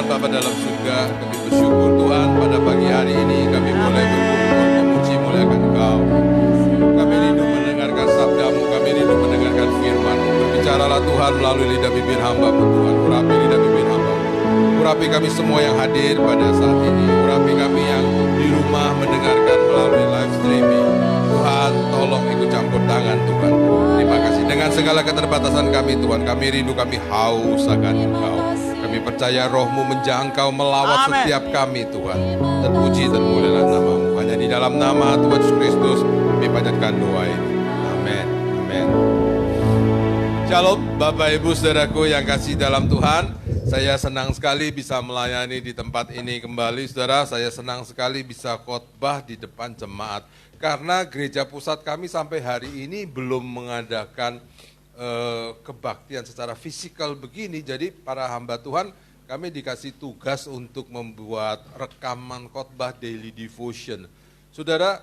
Tuhan Bapa dalam surga, kami bersyukur Tuhan pada pagi hari ini kami boleh berkumpul memuji muliakan Engkau. Kami rindu mendengarkan sabdamu, kami rindu mendengarkan firman-Mu. Berbicaralah Tuhan melalui lidah bibir hamba-Mu Tuhan, urapi lidah bibir hamba-Mu. Urapi kami semua yang hadir pada saat ini, urapi kami yang di rumah mendengarkan melalui live streaming. Tuhan, tolong ikut campur tangan Tuhan. Terima kasih. Dengan segala keterbatasan kami Tuhan, kami rindu, kami haus akan Engkau. Kami percaya roh-Mu menjangkau melawat setiap kami Tuhan. Terpuji dan mulialah nama-Mu. Hanya di dalam nama Tuhan Yesus Kristus kami panjatkan doa ini. Amin. Amin. Shalom Bapak Ibu Saudaraku yang kasih dalam Tuhan. Saya senang sekali bisa melayani di tempat ini kembali saudara. Saya senang sekali bisa khotbah di depan jemaat. Karena gereja pusat kami sampai hari ini belum mengadakan kebaktian secara fisikal begini. Jadi para hamba Tuhan kami dikasih tugas untuk membuat rekaman khotbah daily devotion. Saudara,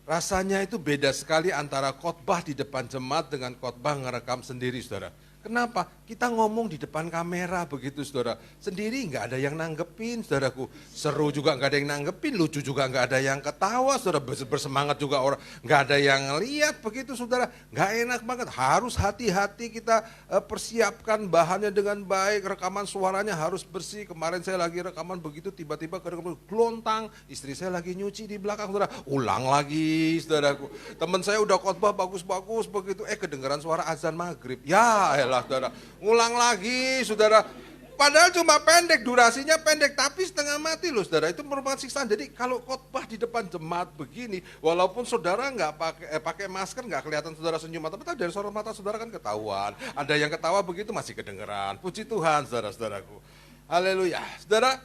rasanya itu beda sekali antara khotbah di depan jemaat dengan khotbah ngerekam sendiri saudara. Kenapa? Kita ngomong di depan kamera begitu saudara. Sendiri nggak ada yang nanggepin saudaraku. Seru juga nggak ada yang nanggepin, lucu juga nggak ada yang ketawa saudara. Bersemangat juga orang nggak ada yang lihat begitu saudara. Nggak enak banget. Harus hati-hati kita persiapkan bahannya dengan baik. Rekaman suaranya harus bersih. Kemarin saya lagi rekaman begitu tiba-tiba gelontang. Istri saya lagi nyuci di belakang saudara. Ulang lagi saudaraku. Teman saya udah khotbah bagus-bagus begitu. Kedengeran suara azan maghrib. Ya elah saudara, ngulang lagi saudara. Padahal cuma pendek, durasinya pendek, tapi setengah mati loh saudara. Itu merupakan siksaan. Jadi kalau khotbah di depan jemaat begini, walaupun saudara nggak pakai masker, nggak kelihatan saudara senyum, tapi dari sorot mata saudara kan ketahuan. Ada yang ketawa begitu masih kedengeran. Puji Tuhan saudara-saudaraku. Haleluya. Saudara,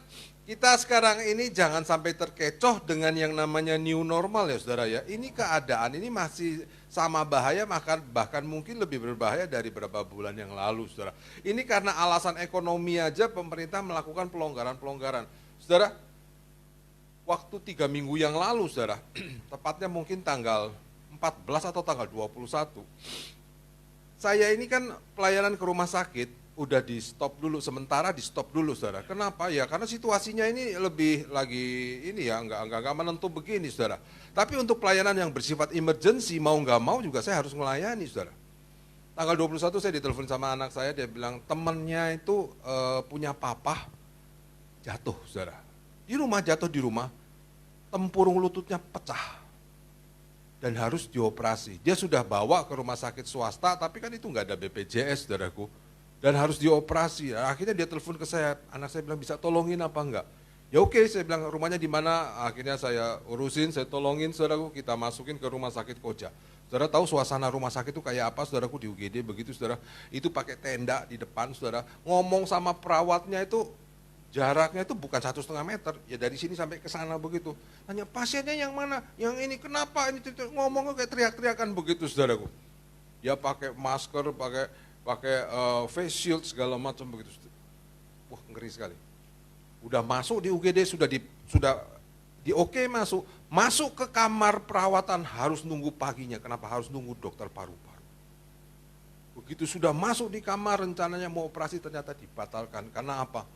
kita sekarang ini jangan sampai terkecoh dengan yang namanya new normal ya saudara ya. Ini keadaan ini masih sama bahaya, bahkan mungkin lebih berbahaya dari beberapa bulan yang lalu saudara. Ini karena alasan ekonomi aja pemerintah melakukan pelonggaran-pelonggaran. Saudara, waktu 3 minggu yang lalu saudara, tepatnya mungkin tanggal 14 atau tanggal 21, saya ini kan pelayanan ke rumah sakit, udah di stop dulu, sementara di stop dulu saudara. Kenapa? Ya karena situasinya ini lebih lagi ini ya, enggak menentu begini saudara. Tapi untuk pelayanan yang bersifat emergency, mau nggak mau juga saya harus melayani saudara. Tanggal 21 saya ditelepon sama anak saya, dia bilang temennya itu punya papa jatuh saudara. Di rumah jatuh di rumah, tempurung lututnya pecah. Dan harus dioperasi. Dia sudah bawa ke rumah sakit swasta, tapi kan itu nggak ada BPJS saudaraku. Dan harus dioperasi. Akhirnya dia telepon ke saya, anak saya bilang bisa tolongin apa enggak? Ya oke, saya bilang rumahnya di mana? Akhirnya saya urusin, saya tolongin saudaraku, kita masukin ke rumah sakit Koja. Saudara tahu suasana rumah sakit itu kayak apa saudaraku di UGD begitu saudara. Itu pakai tenda di depan saudara. Ngomong sama perawatnya itu jaraknya itu bukan 1,5 meter, ya dari sini sampai ke sana begitu. Tanya pasiennya yang mana? Yang ini kenapa? Ini ngomongnya kayak teriak-teriakan begitu saudaraku. Dia pakai masker, pakai face shield segala macam begitu. Wah ngeri sekali. Udah masuk di UGD, sudah di oke masuk ke kamar perawatan harus nunggu paginya. Kenapa harus nunggu dokter paru-paru? Begitu sudah masuk di kamar rencananya mau operasi ternyata dibatalkan. Karena apa?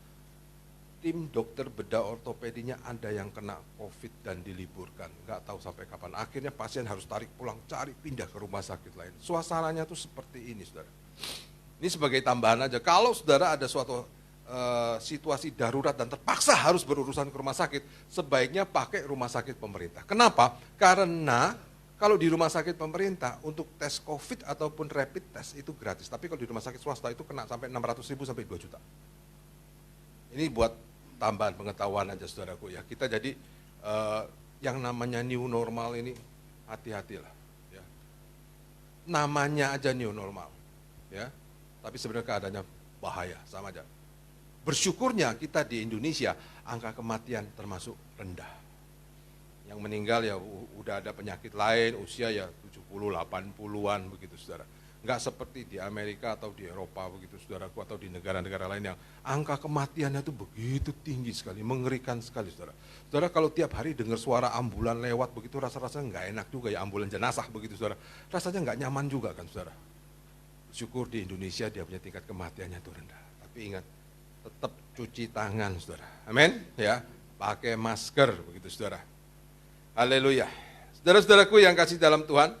Tim dokter bedah ortopedinya ada yang kena COVID dan diliburkan. Nggak tahu sampai kapan. Akhirnya pasien harus tarik pulang, cari pindah ke rumah sakit lain. Suasananya tuh seperti ini saudara. Ini sebagai tambahan aja, kalau saudara ada suatu situasi darurat dan terpaksa harus berurusan ke rumah sakit, sebaiknya pakai rumah sakit pemerintah. Kenapa? Karena kalau di rumah sakit pemerintah untuk tes COVID ataupun rapid test itu gratis, tapi kalau di rumah sakit swasta itu kena sampai 600.000 sampai 2 juta. Ini buat tambahan pengetahuan aja saudaraku ya. Kita jadi yang namanya new normal ini hati-hatilah ya. Namanya aja new normal ya. Tapi sebenarnya keadaannya bahaya sama aja. Bersyukurnya kita di Indonesia angka kematian termasuk rendah. Yang meninggal ya udah ada penyakit lain, usia ya 70, 80-an begitu saudara. Enggak seperti di Amerika atau di Eropa begitu saudaraku, atau di negara-negara lain yang angka kematiannya itu begitu tinggi sekali, mengerikan sekali saudara. Saudara kalau tiap hari dengar suara ambulan lewat begitu rasa-rasanya enggak enak juga ya, ambulan jenazah begitu saudara. Rasanya enggak nyaman juga kan saudara. Syukur di Indonesia dia punya tingkat kematiannya itu rendah. Tapi ingat, tetap cuci tangan, saudara. Amin. Ya, pakai masker, begitu saudara. Haleluya. Saudara-saudaraku yang kasih dalam Tuhan,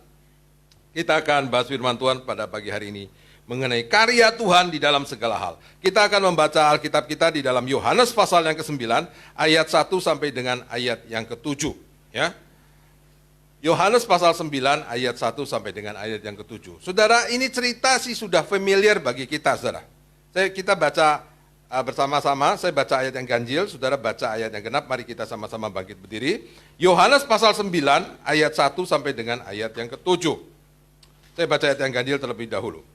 kita akan bahas firman Tuhan pada pagi hari ini mengenai karya Tuhan di dalam segala hal. Kita akan membaca Alkitab kita di dalam Yohanes pasal yang ke-9, ayat 1 sampai dengan ayat yang ke-7. Ya. Yohanes pasal 9, ayat 1 sampai dengan ayat yang ke-7. Saudara, ini cerita sih sudah familiar bagi kita, saudara. Kita baca bersama-sama, saya baca ayat yang ganjil, saudara baca ayat yang genap, mari kita sama-sama bangkit berdiri. Yohanes pasal 9, ayat 1 sampai dengan ayat yang ke-7. Saya baca ayat yang ganjil terlebih dahulu.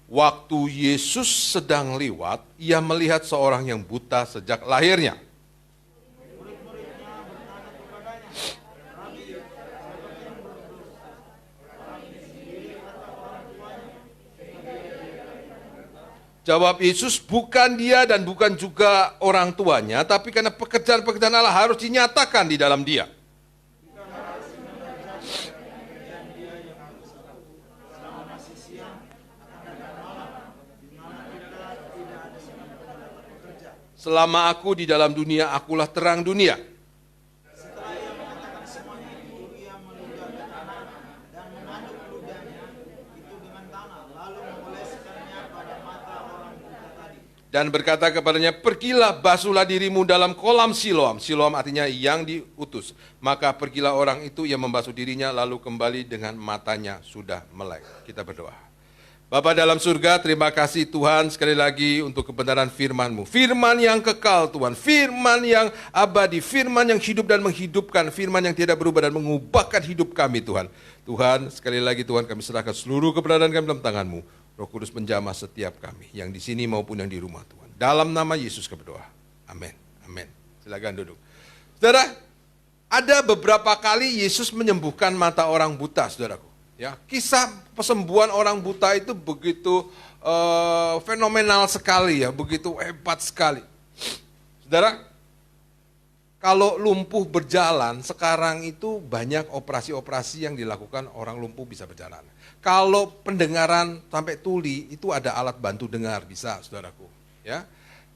Waktu Yesus sedang lewat, ia melihat seorang yang buta sejak lahirnya. Jawab Yesus, bukan dia dan bukan juga orang tuanya, tapi karena pekerjaan-pekerjaan Allah harus dinyatakan di dalam dia. Selama aku di dalam dunia, akulah terang dunia. Setelah ia mengatakan semuanya itu, ia meludahkan tanah dan mengaduk ludahnya itu dengan tanah, lalu mengoleskannya pada mata orang buta tadi. Dan berkata kepadanya, pergilah basuhlah dirimu dalam kolam Siloam. Siloam artinya yang diutus. Maka pergilah orang itu, ia membasuh dirinya, lalu kembali dengan matanya sudah melek. Kita berdoa. Bapa dalam surga, terima kasih Tuhan sekali lagi untuk kebenaran firman-Mu. Firman yang kekal Tuhan, firman yang abadi, firman yang hidup dan menghidupkan, firman yang tidak berubah dan mengubahkan hidup kami Tuhan. Tuhan, sekali lagi Tuhan kami serahkan seluruh keberadaan kami dalam tangan-Mu. Roh Kudus menjamah setiap kami, yang di sini maupun yang di rumah Tuhan. Dalam nama Yesus kami berdoa. Amin. Amin. Silakan duduk. Saudara, ada beberapa kali Yesus menyembuhkan mata orang buta, saudaraku. Ya, kisah pesembuhan orang buta itu begitu fenomenal sekali ya, begitu hebat sekali. Saudara, kalau lumpuh berjalan, sekarang itu banyak operasi-operasi yang dilakukan orang lumpuh bisa berjalan. Kalau pendengaran sampai tuli, itu ada alat bantu dengar, bisa saudaraku. Ya.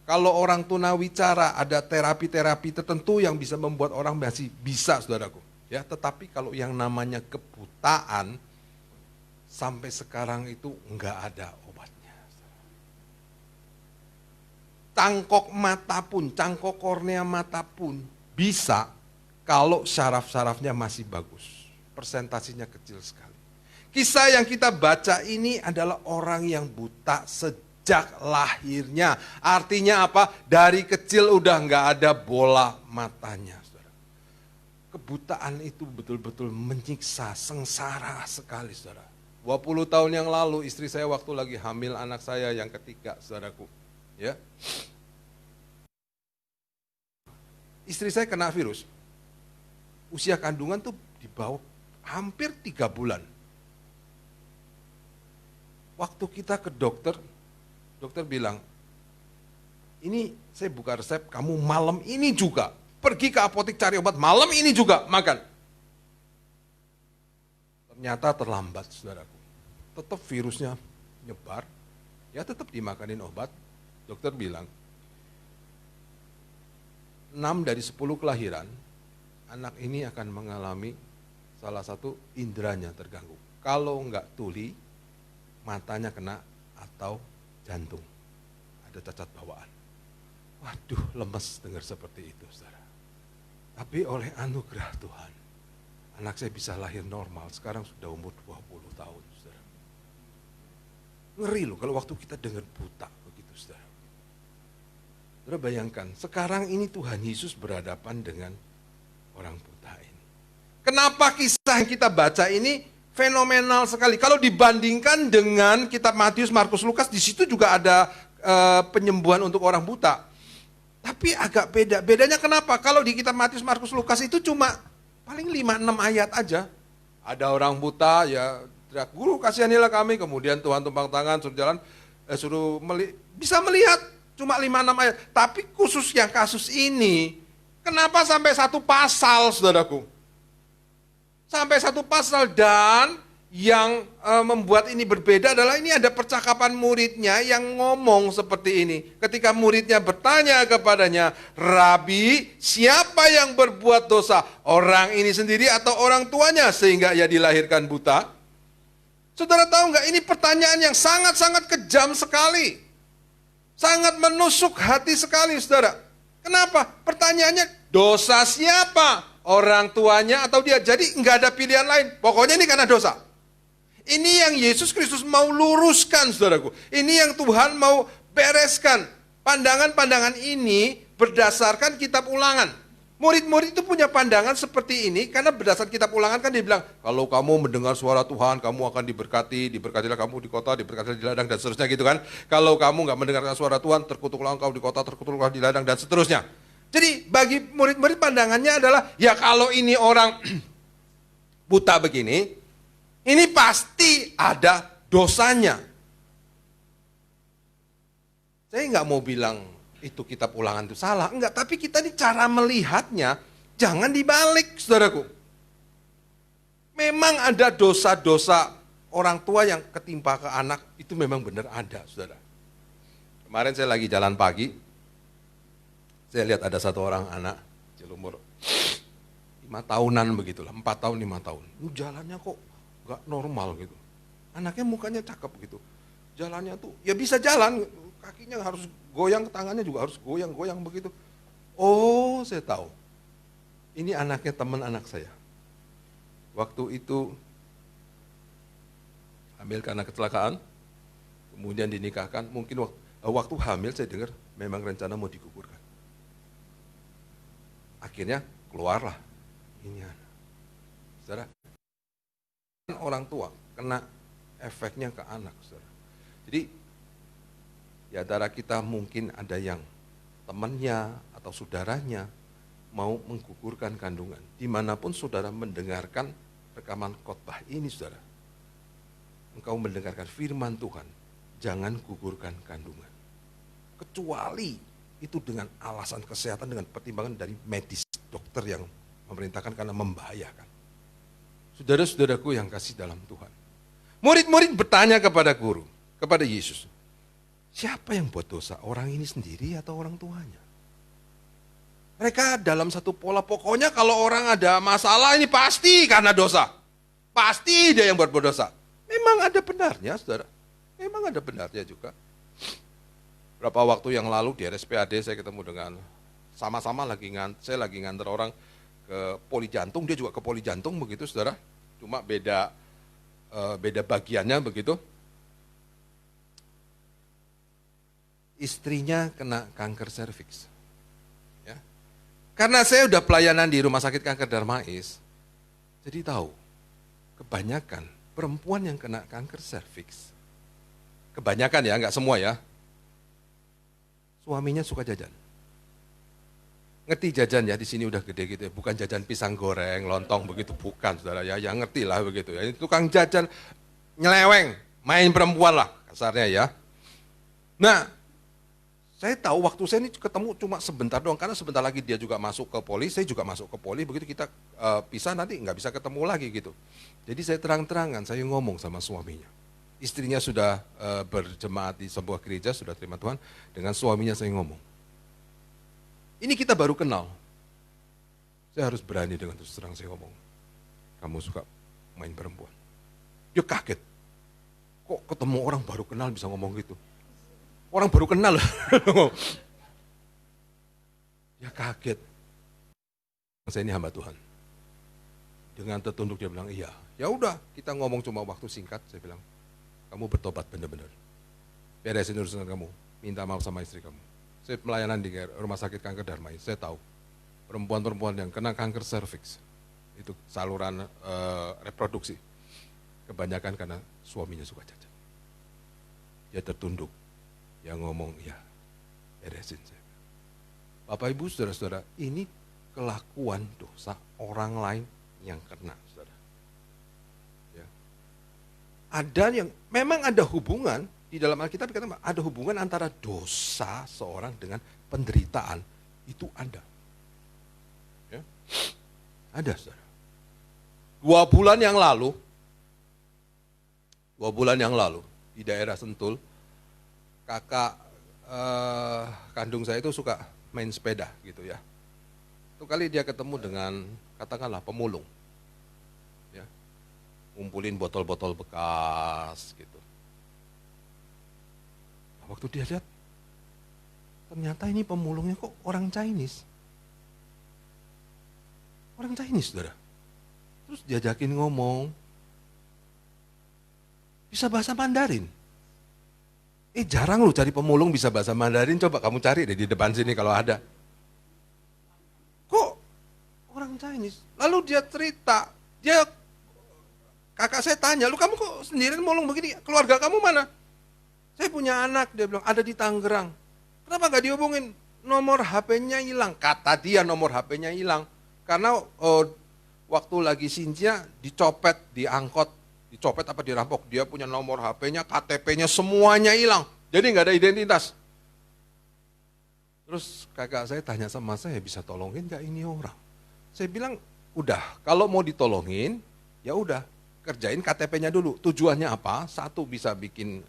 Kalau orang tunawicara, ada terapi-terapi tertentu yang bisa membuat orang masih bisa saudaraku. Ya, tetapi kalau yang namanya kebutaan, sampai sekarang itu enggak ada obatnya. Cangkok mata pun, cangkok kornea mata pun bisa kalau syaraf-syarafnya masih bagus. Persentasinya kecil sekali. Kisah yang kita baca ini adalah orang yang buta sejak lahirnya. Artinya apa? Dari kecil udah enggak ada bola matanya. Saudara. Kebutaan itu betul-betul menyiksa, sengsara sekali saudara. 20 tahun yang lalu istri saya waktu lagi hamil anak saya yang ketiga, saudaraku. Ya. Istri saya kena virus. Usia kandungan tuh di bawah hampir 3 bulan. Waktu kita ke dokter, dokter bilang, ini saya buka resep, kamu malam ini juga pergi ke apotek cari obat, malam ini juga makan. Ternyata terlambat, saudaraku. Tetap virusnya nyebar, ya tetap dimakanin obat. Dokter bilang, 6 dari 10 kelahiran, anak ini akan mengalami salah satu inderanya terganggu. Kalau enggak tuli, matanya kena atau jantung. Ada cacat bawaan. Waduh, lemes dengar seperti itu, saudara. Tapi oleh anugerah Tuhan, anak saya bisa lahir normal, sekarang sudah umur 20 tahun. Saudara. Ngeri loh kalau waktu kita dengar buta begitu, saudara. Saudara bayangkan, sekarang ini Tuhan Yesus berhadapan dengan orang buta ini. Kenapa kisah yang kita baca ini fenomenal sekali? Kalau dibandingkan dengan kitab Matius, Markus, Lukas, di situ juga ada penyembuhan untuk orang buta. Tapi agak beda. Bedanya kenapa? Kalau di kitab Matius, Markus, Lukas itu cuma paling 5-6 ayat aja. Ada orang buta, ya teriak, guru kasihanilah kami. Kemudian Tuhan tumpang tangan, suruh jalan, bisa melihat cuma 5-6 ayat. Tapi khusus yang kasus ini, kenapa sampai 1 pasal, saudaraku? Sampai 1 pasal, dan yang membuat ini berbeda adalah ini ada percakapan muridnya yang ngomong seperti ini. Ketika muridnya bertanya kepadanya, "Rabi, siapa yang berbuat dosa? Orang ini sendiri atau orang tuanya sehingga ia dilahirkan buta?" Saudara tahu nggak, ini pertanyaan yang sangat-sangat kejam sekali. Sangat menusuk hati sekali, saudara. Kenapa? Pertanyaannya, dosa siapa? Orang tuanya atau dia? Jadi nggak ada pilihan lain. Pokoknya ini karena dosa. Ini yang Yesus Kristus mau luruskan, saudaraku. Ini yang Tuhan mau bereskan. Pandangan-pandangan ini berdasarkan kitab Ulangan. Murid-murid itu punya pandangan seperti ini karena berdasarkan kitab Ulangan kan dibilang, kalau kamu mendengar suara Tuhan, kamu akan diberkati, diberkatilah kamu di kota, diberkatilah di ladang, dan seterusnya gitu kan. Kalau kamu nggak mendengarkan suara Tuhan, terkutuklah engkau di kota, terkutuklah di ladang, dan seterusnya. Jadi bagi murid-murid pandangannya adalah, ya kalau ini orang buta begini, ini pasti ada dosanya. Saya nggak mau bilang itu kitab Ulangan itu salah, enggak. Tapi kita ini cara melihatnya, jangan dibalik, saudaraku. Memang ada dosa-dosa orang tua yang ketimpa ke anak, itu memang benar ada, saudara. Kemarin saya lagi jalan pagi, saya lihat ada satu orang anak, kecil umur 5 tahunan begitulah, 4 tahun, 5 tahun. Jalannya kok nggak normal gitu. Anaknya mukanya cakep gitu. Jalannya tuh ya bisa jalan, kakinya harus goyang, tangannya juga harus goyang-goyang begitu. Oh, saya tahu. Ini anaknya teman anak saya. Waktu itu hamil karena kecelakaan, kemudian dinikahkan. Mungkin waktu hamil saya dengar memang rencana mau digugurkan. Akhirnya keluarlah ini anak. Saudara, orang tua kena efeknya ke anak, saudara. Jadi di antara kita mungkin ada yang temannya atau saudaranya mau menggugurkan kandungan. Dimanapun saudara mendengarkan rekaman khotbah ini, saudara, engkau mendengarkan firman Tuhan, jangan gugurkan kandungan. Kecuali itu dengan alasan kesehatan, dengan pertimbangan dari medis, dokter yang memerintahkan karena membahayakan. Saudara-saudaraku yang kasih dalam Tuhan, murid-murid bertanya kepada guru, kepada Yesus, siapa yang buat dosa? Orang ini sendiri atau orang tuanya? Mereka dalam satu pola, pokoknya kalau orang ada masalah ini pasti karena dosa. Pasti dia yang buat dosa. Memang ada benarnya, saudara. Memang ada benarnya juga. Berapa waktu yang lalu di RSPAD saya ketemu dengan, sama-sama saya lagi nganter orang ke poli jantung, dia juga ke poli jantung begitu, saudara. Cuma beda bagiannya begitu. Istrinya kena kanker serviks. Ya. Karena saya udah pelayanan di Rumah Sakit Kanker Darmais, jadi tahu kebanyakan perempuan yang kena kanker serviks, kebanyakan ya, nggak semua ya, suaminya suka jajan. Ngerti jajan ya, di sini udah gede gitu ya, bukan jajan pisang goreng, lontong begitu, bukan, saudara ya, yang ngerti lah begitu ya. Ini tukang jajan nyeleweng, main perempuan lah kasarnya ya. Nah, saya tahu waktu saya ini ketemu cuma sebentar doang, karena sebentar lagi dia juga masuk ke poli, saya juga masuk ke poli, begitu kita pisah nanti nggak bisa ketemu lagi gitu. Jadi saya terang-terangan, saya ngomong sama suaminya. Istrinya sudah berjemaat di sebuah gereja, sudah terima Tuhan, dengan suaminya saya ngomong. Ini kita baru kenal. Saya harus berani dengan terus terang saya ngomong. Kamu suka main perempuan. Dia kaget. Kok ketemu orang baru kenal bisa ngomong gitu? Orang baru kenal. Dia kaget. Saya ini hamba Tuhan. Dengan tertunduk dia bilang, iya. Ya udah, kita ngomong cuma waktu singkat. Saya bilang, kamu bertobat benar-benar. Beresin urusan kamu. Minta maaf sama istri kamu. Saya pelayanan di Rumah Sakit Kanker Darmais. Saya tahu perempuan-perempuan yang kena kanker serviks, itu saluran reproduksi, kebanyakan karena suaminya suka jajan. Dia tertunduk. Yang ngomong, ya beresin saya. Bapak Ibu saudara-saudara, ini kelakuan dosa orang lain yang kena, saudara. Ya. Ada yang, memang ada hubungan, di dalam Alkitab dikatakan ada hubungan antara dosa seorang dengan penderitaan, itu ada. Ya. Ada, saudara. 2 bulan yang lalu, 2 bulan yang lalu di daerah Sentul, kakak kandung saya itu suka main sepeda gitu ya. Itu kali dia ketemu dengan katakanlah pemulung, ya, ngumpulin botol-botol bekas gitu. Waktu dia lihat, ternyata ini pemulungnya kok orang Chinese. Orang Chinese, saudara. Terus diajakin ngomong, bisa bahasa Mandarin. Jarang lu cari pemulung bisa bahasa Mandarin, coba kamu cari deh di depan sini kalau ada. Kok orang Chinese? Lalu dia cerita, kakak saya tanya, lu kamu kok sendirian mulung begini, keluarga kamu mana? Saya punya anak, dia bilang, ada di Tangerang. Kenapa gak dihubungin? Nomor HP-nya hilang, kata dia nomor HP-nya hilang. Karena waktu lagi Sinja dicopet, diangkot, dicopet apa dirampok, dia punya nomor HP-nya, KTP-nya semuanya hilang, jadi nggak ada identitas. Terus kakak saya tanya sama saya, bisa tolongin nggak ini orang? Saya bilang, udah, kalau mau ditolongin, ya udah, kerjain KTP-nya dulu. Tujuannya apa? Satu, bisa bikin,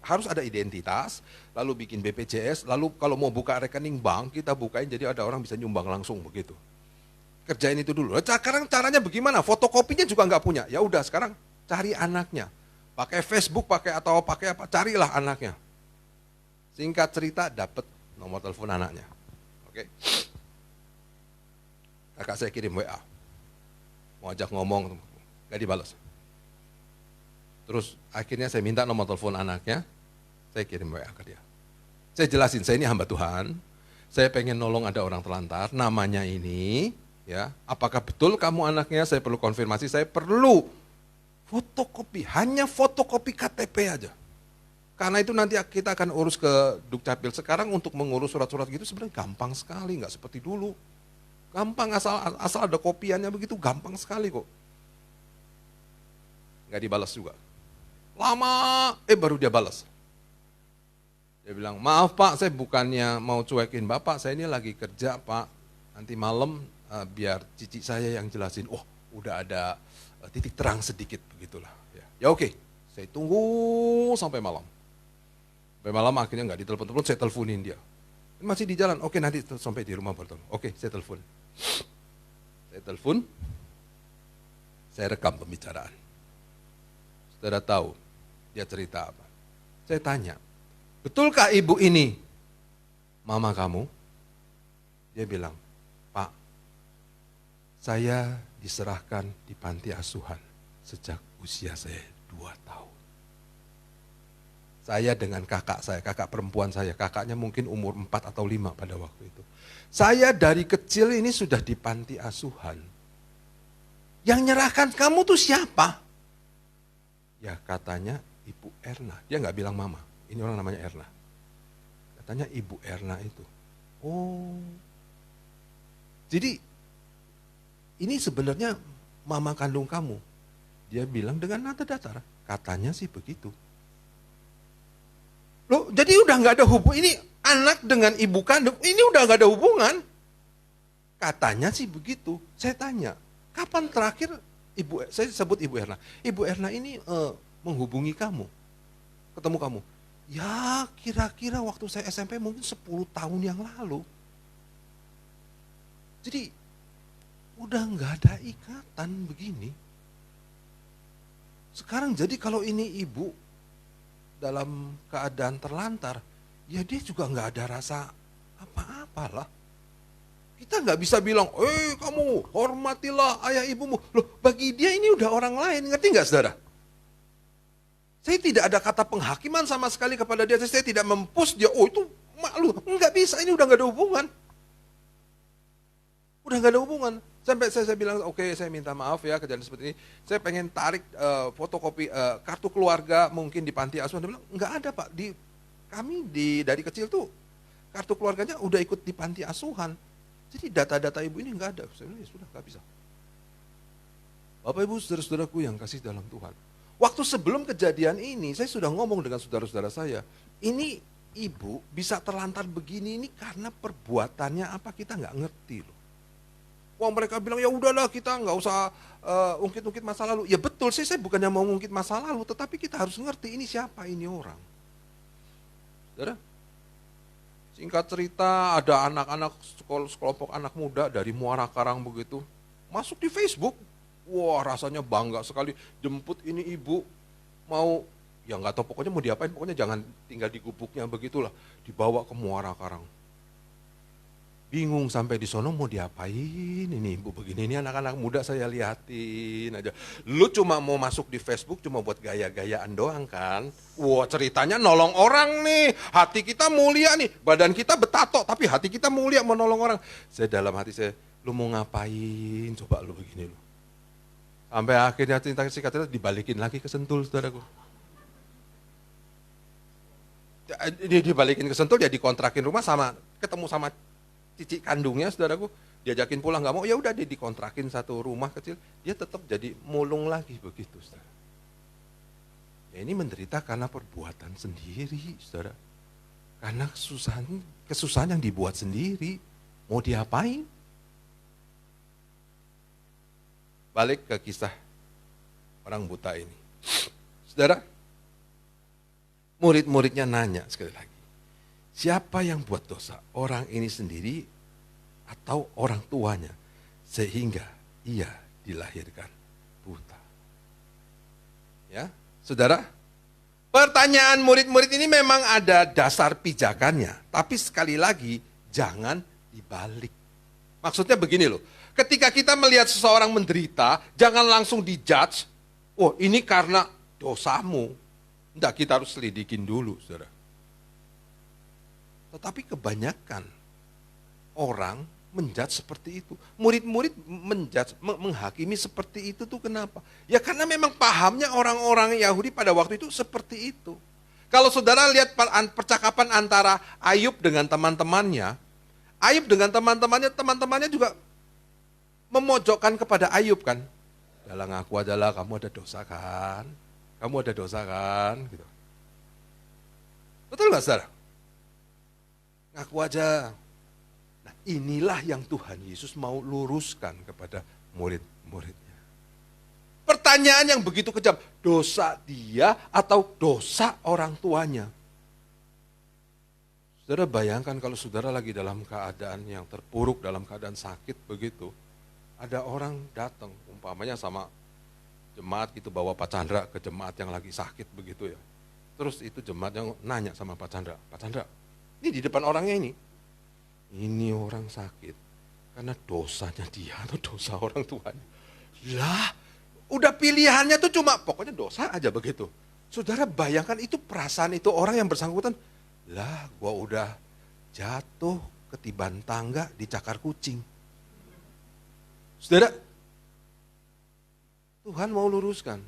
harus ada identitas, lalu bikin BPJS, lalu kalau mau buka rekening bank, kita bukain jadi ada orang bisa nyumbang langsung begitu. Kerjain itu dulu. Sekarang caranya bagaimana? Fotokopinya juga nggak punya. Ya udah, sekarang cari anaknya, pakai Facebook, pakai apa, carilah anaknya. Singkat cerita, dapat nomor telepon anaknya. Oke. Kakak saya kirim WA, mau ajak ngomong, gak dibalas. Terus akhirnya saya minta nomor telepon anaknya, saya kirim WA ke dia. Saya jelasin, saya ini hamba Tuhan, saya pengen nolong ada orang telantar, namanya ini, ya, apakah betul kamu anaknya? Saya perlu konfirmasi, saya perlu fotokopi, hanya fotokopi KTP aja. Karena itu nanti kita akan urus ke Dukcapil. Sekarang untuk mengurus surat-surat gitu sebenarnya gampang sekali, nggak seperti dulu. Gampang, asal ada kopiannya begitu, gampang sekali kok. Nggak dibalas juga. Lama, baru dia balas. Dia bilang, maaf Pak, saya bukannya mau cuekin Bapak, saya ini lagi kerja Pak. Nanti malam biar cici saya yang jelasin. Oh, udah ada titik terang sedikit begitulah. Ya oke, saya tunggu sampai malam. Sampai malam akhirnya nggak ditelepon-telepon, saya teleponin dia. Masih di jalan, oke nanti sampai di rumah bertemu. Oke, saya telepon. Saya telepon, saya rekam pembicaraan. Saudara tahu dia cerita apa? Saya tanya, betulkah ibu ini mama kamu? Dia bilang, Pak, saya diserahkan di panti asuhan sejak usia saya 2 tahun. Saya dengan kakak saya, kakak perempuan saya, kakaknya mungkin umur 4 atau 5 pada waktu itu. Saya dari kecil ini sudah di panti asuhan. Yang nyerahkan kamu tuh siapa? Ya katanya Ibu Erna, dia nggak bilang mama, ini orang namanya Erna. Katanya Ibu Erna itu. Oh, jadi ini sebenarnya mama kandung kamu. Dia bilang dengan nada datar, katanya sih begitu. Loh, jadi udah nggak ada hubungan, ini anak dengan ibu kandung, ini udah nggak ada hubungan. Katanya sih begitu. Saya tanya, kapan terakhir saya sebut Ibu Erna. Ibu Erna ini menghubungi kamu, ketemu kamu. Ya kira-kira waktu saya SMP mungkin 10 tahun yang lalu. Jadi udah nggak ada ikatan begini. Sekarang jadi kalau ini ibu dalam keadaan terlantar, ya dia juga nggak ada rasa apa-apalah. Kita nggak bisa bilang, kamu hormatilah ayah ibumu. Loh, bagi dia ini udah orang lain, ngerti nggak saudara? Saya tidak ada kata penghakiman sama sekali kepada dia, saya tidak mempush dia, itu malu. Nggak bisa, ini udah nggak ada hubungan. Udah nggak ada hubungan. Sampai saya bilang, oke, saya minta maaf ya kejadian seperti ini. Saya pengen tarik fotokopi kartu keluarga mungkin di panti asuhan. Dia bilang, nggak ada Pak. Kami dari kecil tuh kartu keluarganya udah ikut di panti asuhan. Jadi data-data ibu ini nggak ada. Saya bilang, ya sudah nggak bisa. Bapak Ibu saudara-saudaraku yang kasih dalam Tuhan. Waktu sebelum kejadian ini, saya sudah ngomong dengan saudara-saudara saya. Ini ibu bisa terlantar begini ini karena perbuatannya apa kita nggak ngerti loh. Wah, mereka bilang ya udahlah kita nggak usah ungkit-ungkit masa lalu. Ya betul sih, saya bukannya mau ungkit masa lalu, tetapi kita harus ngerti ini siapa ini orang. Saudara, singkat cerita ada anak-anak sekelompok anak muda dari Muara Karang begitu masuk di Facebook. Wah, rasanya bangga sekali, jemput ini ibu mau ya nggak tahu pokoknya mau diapain, pokoknya jangan tinggal di gubuknya begitulah, dibawa ke Muara Karang. Bingung sampai di sono mau diapain ini ibu begini, ini anak-anak muda saya liatin aja. Lu cuma mau masuk di Facebook cuma buat gaya-gayaan doang kan? Wah, ceritanya nolong orang nih, hati kita mulia nih, badan kita betato tapi hati kita mulia mau nolong orang. Saya dalam hati saya, lu mau ngapain coba lu begini lu. Sampai akhirnya cerita singkatnya dibalikin lagi ke Sentul, saudaraku. Dia dibalikin ke Sentul, dia dikontrakin rumah sama, ketemu sama cici kandungnya, saudaraku, diajakin pulang nggak mau, ya udah dia dikontrakin satu rumah kecil, dia tetap jadi mulung lagi begitu, saudara. Ya ini menderita karena perbuatan sendiri, saudara. Karena kesusahan yang dibuat sendiri, mau diapain? Balik ke kisah orang buta ini, saudara. Murid-muridnya nanya sekali lagi, siapa yang buat dosa? Orang ini sendiri atau orang tuanya sehingga ia dilahirkan buta? Ya, saudara, pertanyaan murid-murid ini memang ada dasar pijakannya, tapi sekali lagi jangan dibalik. Maksudnya begini loh, ketika kita melihat seseorang menderita, jangan langsung dijudge, oh ini karena dosamu. Enggak, kita harus selidikin dulu, saudara. Tetapi kebanyakan orang menjudge seperti itu. Murid-murid menjudge, menghakimi seperti itu tuh kenapa? Ya karena memang pahamnya orang-orang Yahudi pada waktu itu seperti itu. Kalau saudara lihat percakapan antara Ayub dengan teman-temannya, Ayub dengan teman-temannya juga memojokkan kepada Ayub kan. Dalam ngaku adalah kamu ada dosa kan? Kamu ada dosa kan? Gitu. Betul nggak, saudara? Ngaku aja. Nah, inilah yang Tuhan Yesus mau luruskan kepada murid-muridnya. Pertanyaan yang begitu kejam, dosa dia atau dosa orang tuanya? Saudara bayangkan kalau saudara lagi dalam keadaan yang terpuruk, dalam keadaan sakit begitu, ada orang datang, umpamanya sama jemaat gitu, bawa Pak Chandra ke jemaat yang lagi sakit begitu ya. Terus itu jemaat yang nanya sama Pak Chandra, Pak Chandra, ini di depan orangnya ini orang sakit karena dosanya dia atau dosa orang tuanya. Lah, udah pilihannya tuh cuma pokoknya dosa aja begitu. Saudara bayangkan itu perasaan itu orang yang bersangkutan, lah gua udah jatuh ketiban tangga dicakar kucing. Saudara, Tuhan mau luruskan.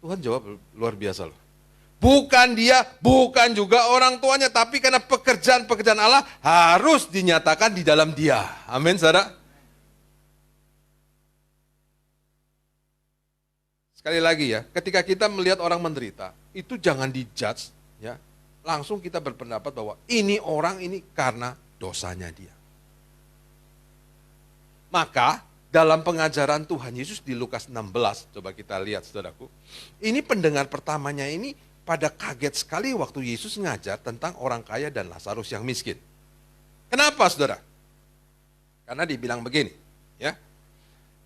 Tuhan jawab luar biasa loh. Bukan dia, bukan juga orang tuanya, tapi karena pekerjaan-pekerjaan Allah harus dinyatakan di dalam dia. Amin, saudara. Sekali lagi ya, ketika kita melihat orang menderita, itu jangan dijudge, ya. Langsung kita berpendapat bahwa ini orang ini karena dosanya dia. Maka dalam pengajaran Tuhan Yesus di Lukas 16, coba kita lihat saudaraku. Ini pendengar pertamanya ini pada kaget sekali waktu Yesus ngajar tentang orang kaya dan Lazarus yang miskin. Kenapa saudara? Karena dibilang begini, ya.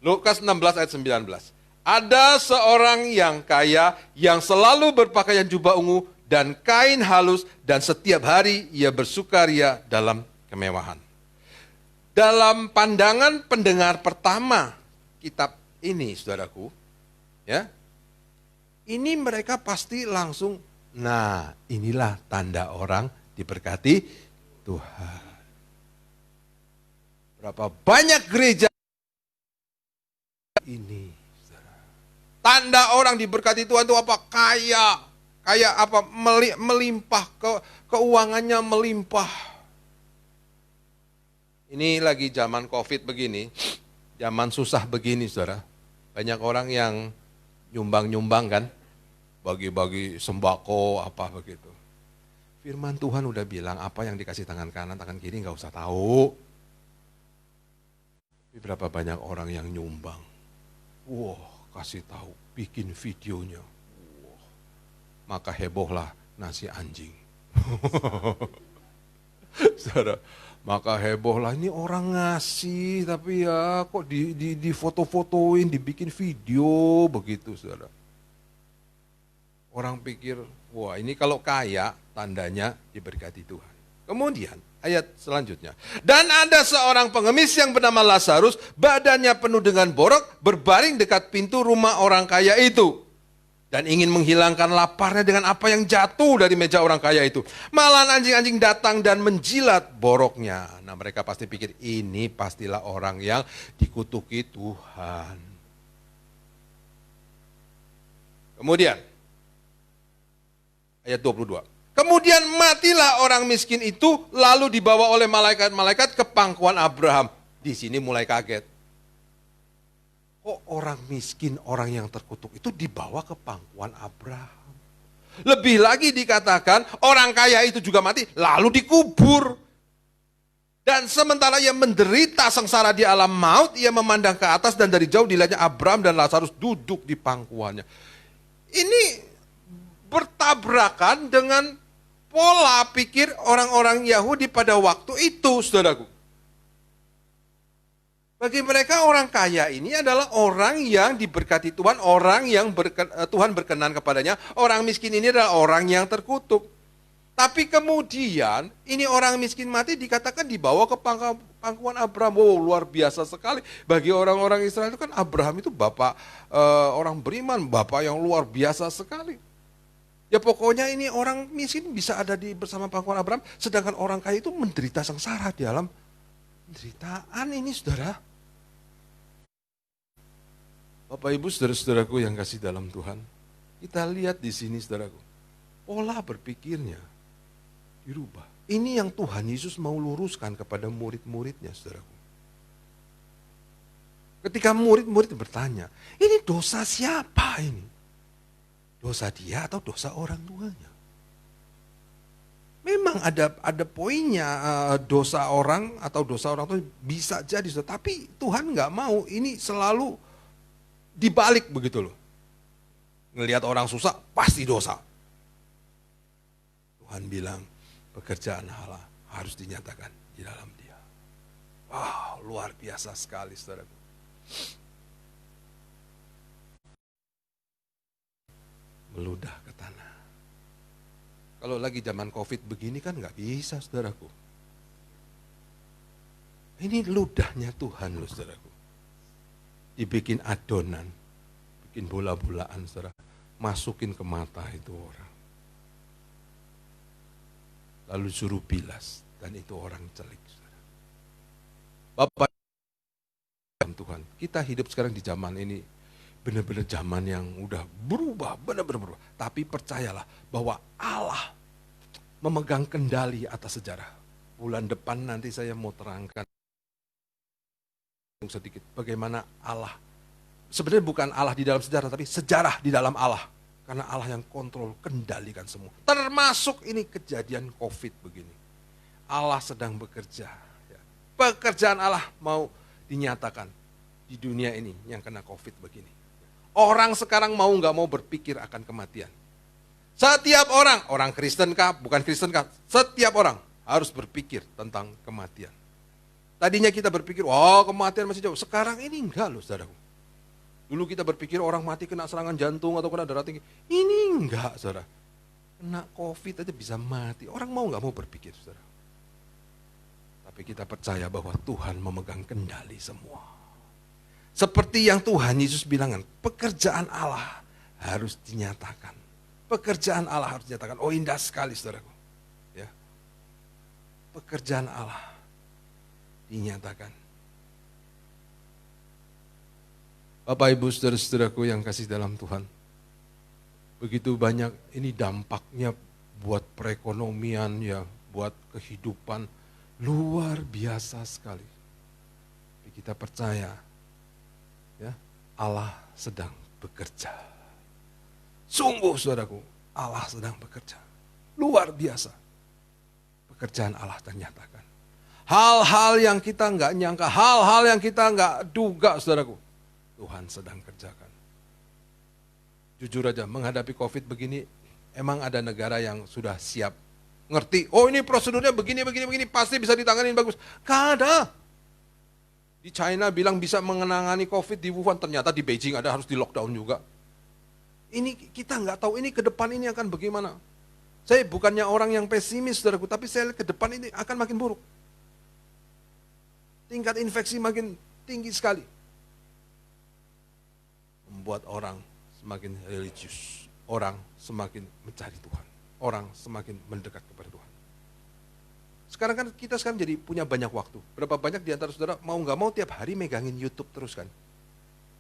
Lukas 16 ayat 19. Ada seorang yang kaya yang selalu berpakaian jubah ungu dan kain halus dan setiap hari ia bersukaria dalam kemewahan. Dalam pandangan pendengar pertama kitab ini, saudaraku, ya, ini mereka pasti langsung, nah inilah tanda orang diberkati Tuhan. Berapa banyak gereja ini, saudara. Tanda orang diberkati Tuhan itu apa? Kaya apa? Melimpah, keuangannya melimpah. Ini lagi zaman COVID begini, zaman susah begini, saudara. Banyak orang yang nyumbang-nyumbang kan, bagi-bagi sembako apa begitu. Firman Tuhan udah bilang apa yang dikasih tangan kanan, tangan kiri nggak usah tahu. Berapa banyak orang yang nyumbang. Wah, kasih tahu, bikin videonya. Wah, maka hebohlah nasi anjing. Saudara, maka hebohlah ini orang ngasih tapi ya kok di foto-fotoin, dibikin video begitu, saudara. Orang pikir, wah ini kalau kaya tandanya diberkati Tuhan. Kemudian ayat selanjutnya. Dan ada seorang pengemis yang bernama Lazarus, badannya penuh dengan borok, berbaring dekat pintu rumah orang kaya itu. Dan ingin menghilangkan laparnya dengan apa yang jatuh dari meja orang kaya itu. Malah anjing-anjing datang dan menjilat boroknya. Nah mereka pasti pikir ini pastilah orang yang dikutuki Tuhan. Kemudian ayat 22. Kemudian matilah orang miskin itu, lalu dibawa oleh malaikat-malaikat ke pangkuan Abraham. Di sini mulai kaget. Kok orang miskin, orang yang terkutuk itu dibawa ke pangkuan Abraham? Lebih lagi dikatakan orang kaya itu juga mati, lalu dikubur. Dan sementara ia menderita sengsara di alam maut, ia memandang ke atas dan dari jauh dilihatnya Abraham dan Lazarus duduk di pangkuannya. Ini bertabrakan dengan pola pikir orang-orang Yahudi pada waktu itu, saudaraku. Bagi mereka orang kaya ini adalah orang yang diberkati Tuhan, orang yang Tuhan berkenan kepadanya. Orang miskin ini adalah orang yang terkutuk. Tapi kemudian ini orang miskin mati dikatakan dibawa ke pangkuan Abraham. Wow, luar biasa sekali. Bagi orang-orang Israel itu kan Abraham itu bapak orang beriman, bapak yang luar biasa sekali. Ya pokoknya ini orang miskin bisa ada bersama pangkuan Abraham, sedangkan orang kaya itu menderita sengsara di dalam penderitaan ini, saudara. Bapak Ibu saudara-saudaraku yang kasih dalam Tuhan, kita lihat di sini saudaraku, pola berpikirnya dirubah. Ini yang Tuhan Yesus mau luruskan kepada murid-muridnya, saudaraku. Ketika murid-murid bertanya, ini dosa siapa ini? Dosa dia atau dosa orang tuanya? Memang ada poinnya, dosa orang atau dosa orang tua bisa jadi, tapi Tuhan nggak mau ini selalu dibalik begitu loh. Ngelihat orang susah pasti dosa. Tuhan bilang pekerjaan Allah harus dinyatakan di dalam dia. Wow, luar biasa sekali saudaraku. Meludah ke tanah. Kalau lagi zaman COVID begini kan nggak bisa, saudaraku. Ini ludahnya Tuhan loh, saudaraku. Dibikin adonan, bikin bola-bolaan, saudara. Masukin ke mata itu orang. Lalu suruh bilas, dan itu orang celik, saudara. Bapak Tuhan, kita hidup sekarang di zaman ini benar-benar zaman yang udah berubah, benar-benar berubah. Tapi percayalah bahwa Allah memegang kendali atas sejarah. Bulan depan nanti saya mau terangkan sedikit bagaimana Allah. Sebenarnya bukan Allah di dalam sejarah, tapi sejarah di dalam Allah. Karena Allah yang kontrol, kendalikan semua. Termasuk ini kejadian COVID begini. Allah sedang bekerja. Pekerjaan Allah mau dinyatakan di dunia ini yang kena COVID begini. Orang sekarang mau nggak mau berpikir akan kematian. Setiap orang Kristen kah, bukan Kristen kah, setiap orang harus berpikir tentang kematian. Tadinya kita berpikir, wah kematian masih jauh. Sekarang ini enggak loh saudaraku. Dulu kita berpikir orang mati kena serangan jantung atau kena darah tinggi. Ini enggak saudara. Kena COVID aja bisa mati. Orang mau nggak mau berpikir saudara. Tapi kita percaya bahwa Tuhan memegang kendali semua. Seperti yang Tuhan Yesus bilang, pekerjaan Allah harus dinyatakan. Pekerjaan Allah harus dinyatakan. Oh indah sekali saudaraku. Ya. Pekerjaan Allah dinyatakan. Bapak Ibu saudara-saudaraku yang kasih dalam Tuhan. Begitu banyak ini dampaknya buat perekonomian ya, buat kehidupan luar biasa sekali. Tapi kita percaya ya, Allah sedang bekerja. Sungguh saudaraku, Allah sedang bekerja. Luar biasa. Pekerjaan Allah ternyatakan. Hal-hal yang kita nggak nyangka, hal-hal yang kita nggak duga, saudaraku. Tuhan sedang kerjakan. Jujur aja, menghadapi COVID begini, emang ada negara yang sudah siap. Ngerti, oh ini prosedurnya begini, pasti bisa ditanganin bagus. Gak ada. Di China bilang bisa mengenangani COVID di Wuhan, ternyata di Beijing ada harus di lockdown juga. Ini kita nggak tahu ini ke depan ini akan bagaimana. Saya bukannya orang yang pesimis, saudaraku, tapi saya lihat ke depan ini akan makin buruk. Tingkat infeksi makin tinggi sekali. Membuat orang semakin religius, orang semakin mencari Tuhan. Orang semakin mendekat kepada Tuhan. Sekarang kan kita jadi punya banyak waktu. Berapa banyak di antara saudara mau nggak mau tiap hari megangin YouTube terus kan?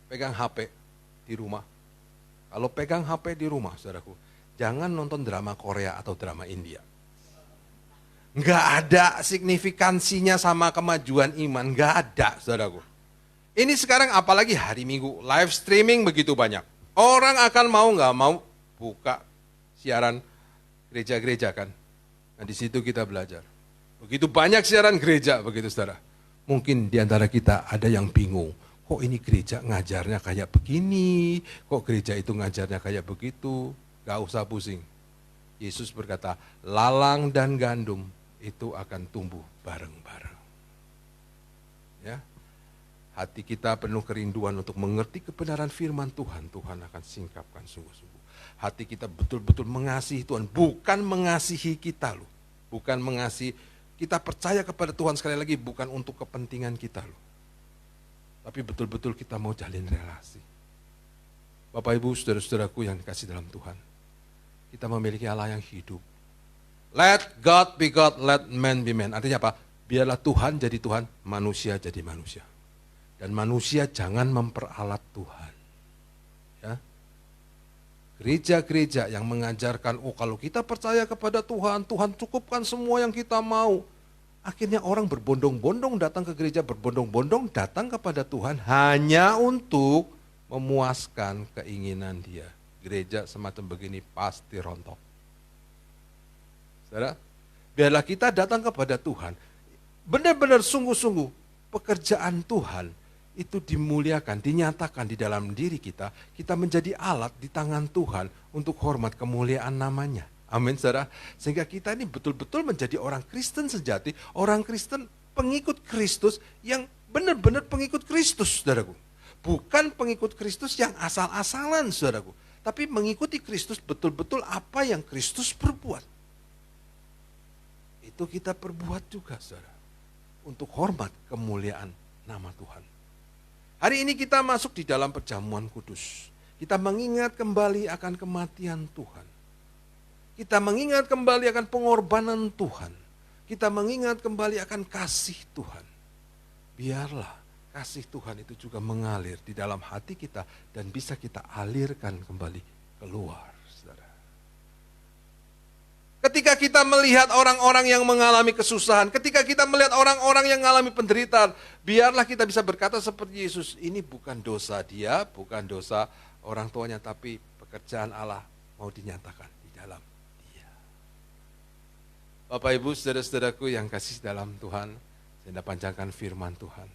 Pegang HP di rumah. Kalau pegang HP di rumah, saudaraku, jangan nonton drama Korea atau drama India. Nggak ada signifikansinya sama kemajuan iman, nggak ada, saudaraku. Ini sekarang apalagi hari Minggu, live streaming begitu banyak. Orang akan mau nggak mau buka siaran gereja-gereja kan. Nah di situ kita belajar. Begitu banyak siaran gereja begitu saudara. Mungkin di antara kita ada yang bingung. Kok ini gereja ngajarnya kayak begini? Kok gereja itu ngajarnya kayak begitu? Gak usah pusing. Yesus berkata, lalang dan gandum itu akan tumbuh bareng-bareng. Ya, hati kita penuh kerinduan untuk mengerti kebenaran firman Tuhan. Tuhan akan singkapkan sungguh-sungguh. Hati kita betul-betul mengasihi Tuhan, bukan mengasihi kita loh. Bukan mengasihi, kita percaya kepada Tuhan sekali lagi bukan untuk kepentingan kita loh. Tapi betul-betul kita mau jalin relasi. Bapak Ibu, saudara-saudaraku yang dikasih dalam Tuhan. Kita memiliki Allah yang hidup. Let God be God, let man be man. Artinya apa? Biarlah Tuhan jadi Tuhan, manusia jadi manusia. Dan manusia jangan memperalat Tuhan. Ya. Gereja-gereja yang mengajarkan, oh kalau kita percaya kepada Tuhan, Tuhan cukupkan semua yang kita mau. Akhirnya orang berbondong-bondong datang ke gereja, berbondong-bondong datang kepada Tuhan hanya untuk memuaskan keinginan dia. Gereja semacam begini pasti rontok. Saudara, biarlah kita datang kepada Tuhan. Benar-benar sungguh-sungguh pekerjaan Tuhan itu dimuliakan, dinyatakan di dalam diri kita, kita menjadi alat di tangan Tuhan untuk hormat kemuliaan namanya. Amin, saudara. Sehingga kita ini betul-betul menjadi orang Kristen sejati, orang Kristen pengikut Kristus yang benar-benar pengikut Kristus, saudaraku. Bukan pengikut Kristus yang asal-asalan, saudaraku. Tapi mengikuti Kristus betul-betul apa yang Kristus perbuat. Itu kita perbuat juga, saudara. Untuk hormat kemuliaan nama Tuhan. Hari ini kita masuk di dalam perjamuan kudus. Kita mengingat kembali akan kematian Tuhan. Kita mengingat kembali akan pengorbanan Tuhan. Kita mengingat kembali akan kasih Tuhan. Biarlah kasih Tuhan itu juga mengalir di dalam hati kita dan bisa kita alirkan kembali keluar, saudara. Ketika kita melihat orang-orang yang mengalami kesusahan, ketika kita melihat orang-orang yang mengalami penderitaan, biarlah kita bisa berkata seperti Yesus, ini bukan dosa dia, bukan dosa orang tuanya, tapi pekerjaan Allah mau dinyatakan di dalam dia. Bapak Ibu, saudara-saudaraku yang kasih dalam Tuhan, saya panjangkan firman Tuhan.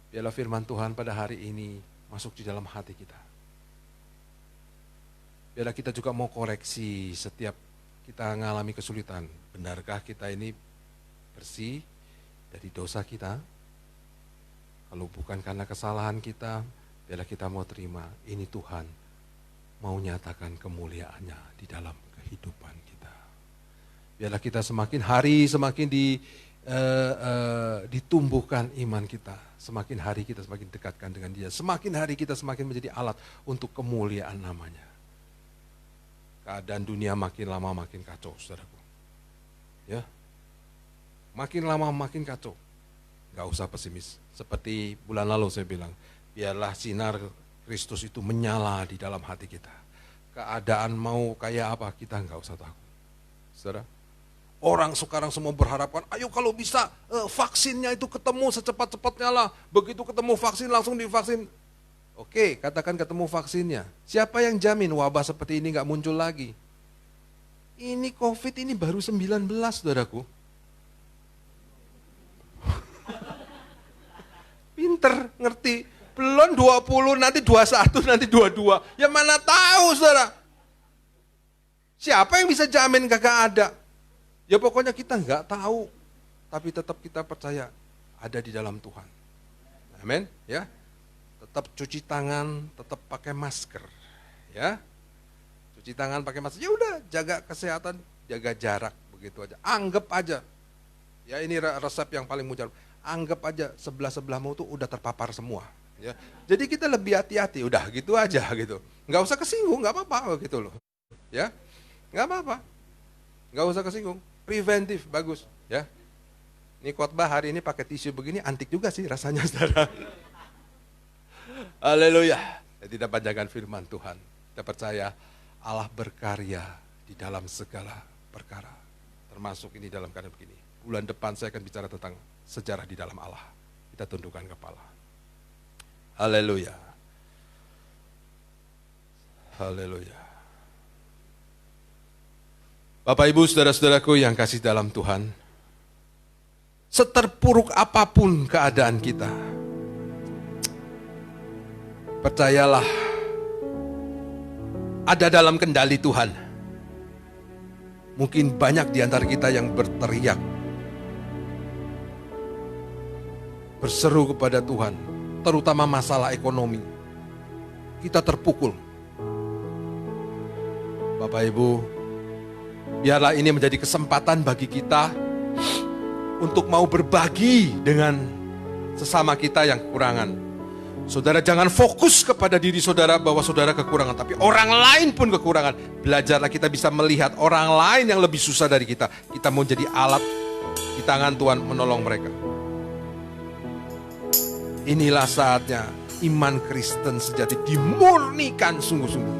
Biarlah firman Tuhan pada hari ini masuk di dalam hati kita. Biarlah kita juga mau koreksi setiap kita mengalami kesulitan. Benarkah kita ini bersih dari dosa kita? Kalau bukan karena kesalahan kita, biarlah kita mau terima. Ini Tuhan mau nyatakan kemuliaannya di dalam kehidupan kita. Biarlah kita semakin hari semakin ditumbuhkan iman kita. Semakin hari kita semakin dekatkan dengan Dia. Semakin hari kita semakin menjadi alat untuk kemuliaan namanya. Keadaan dunia makin lama makin kacau, saudaraku. Ya, makin lama makin kacau. Gak usah pesimis. Seperti bulan lalu saya bilang, biarlah sinar Kristus itu menyala di dalam hati kita. Keadaan mau kayak apa, kita gak usah takut. Saudara, orang sekarang semua berharapkan, ayo kalau bisa vaksinnya itu ketemu secepat-cepatnya lah. Begitu ketemu vaksin langsung divaksin. Oke, katakan ketemu vaksinnya. Siapa yang jamin wabah seperti ini gak muncul lagi? Ini COVID ini baru 19, saudaraku. pinter, ngerti. Belum 20, nanti 21, nanti 22. Ya mana tahu, saudara. Siapa yang bisa jamin kagak ada? Ya pokoknya kita nggak tahu. Tapi tetap kita percaya ada di dalam Tuhan. Amin, ya. Tetap cuci tangan, tetap pakai masker, ya. Cuci tangan pakai masker, ya udah jaga kesehatan, jaga jarak, begitu aja. Anggap aja, ya ini resep yang paling mujarab. Anggap aja sebelah-sebelahmu tuh udah terpapar semua, ya. Jadi kita lebih hati-hati, udah gitu aja gitu. Nggak usah kesinggung, nggak apa-apa gitu loh, ya. Nggak apa-apa, nggak usah kesinggung. Preventif, bagus, ya. Ini khotbah hari ini pakai tisu begini, antik juga sih rasanya, saudara. Haleluya. Kita panjangkan firman Tuhan. Kita percaya Allah berkarya di dalam segala perkara. Termasuk ini dalam keadaan begini. Bulan depan saya akan bicara tentang sejarah di dalam Allah. Kita tundukkan kepala. Haleluya. Haleluya. Bapak Ibu saudara-saudaraku yang kasih dalam Tuhan. Seterpuruk apapun keadaan kita, percayalah ada dalam kendali Tuhan. Mungkin banyak di antara kita yang berteriak, berseru kepada Tuhan, terutama masalah ekonomi. Kita terpukul. Bapak Ibu, biarlah ini menjadi kesempatan bagi kita untuk mau berbagi dengan sesama kita yang kekurangan. Saudara jangan fokus kepada diri saudara bahwa saudara kekurangan, tapi orang lain pun kekurangan. Belajarlah kita bisa melihat orang lain yang lebih susah dari kita. Kita mau jadi alat di tangan Tuhan menolong mereka. Inilah saatnya iman Kristen sejati dimurnikan sungguh-sungguh.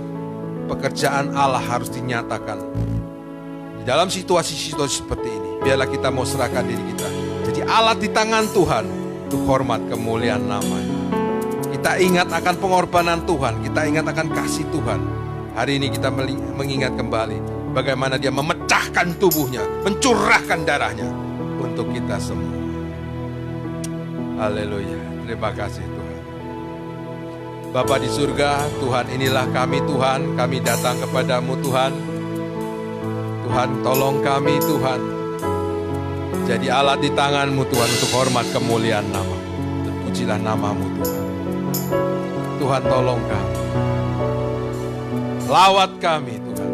Pekerjaan Allah harus dinyatakan. Di dalam situasi-situasi seperti ini, biarlah kita mau serahkan diri kita. Jadi alat di tangan Tuhan untuk hormat kemuliaan nama-Nya. Kita ingat akan pengorbanan Tuhan, kita ingat akan kasih Tuhan. Hari ini kita mengingat kembali bagaimana Dia memecahkan tubuhnya, mencurahkan darahnya untuk kita semua. Haleluya, terima kasih Tuhan. Bapa di surga, Tuhan inilah kami Tuhan, kami datang kepadamu Tuhan. Tuhan tolong kami Tuhan. Jadi alat di tangan-Mu Tuhan untuk hormat kemuliaan nama. Terpujilah nama-Mu Tuhan. Tuhan tolong kami. Lawat kami Tuhan.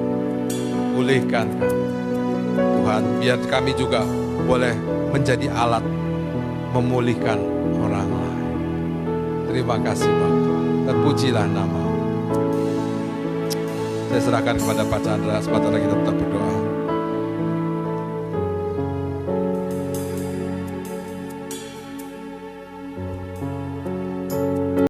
Pulihkan kami. Tuhan biar kami juga boleh menjadi alat memulihkan orang lain. Terima kasih Bapa. Terpujilah nama. Saya serahkan kepada Pak Chandra, sebentar lagi kita tetap berdoa.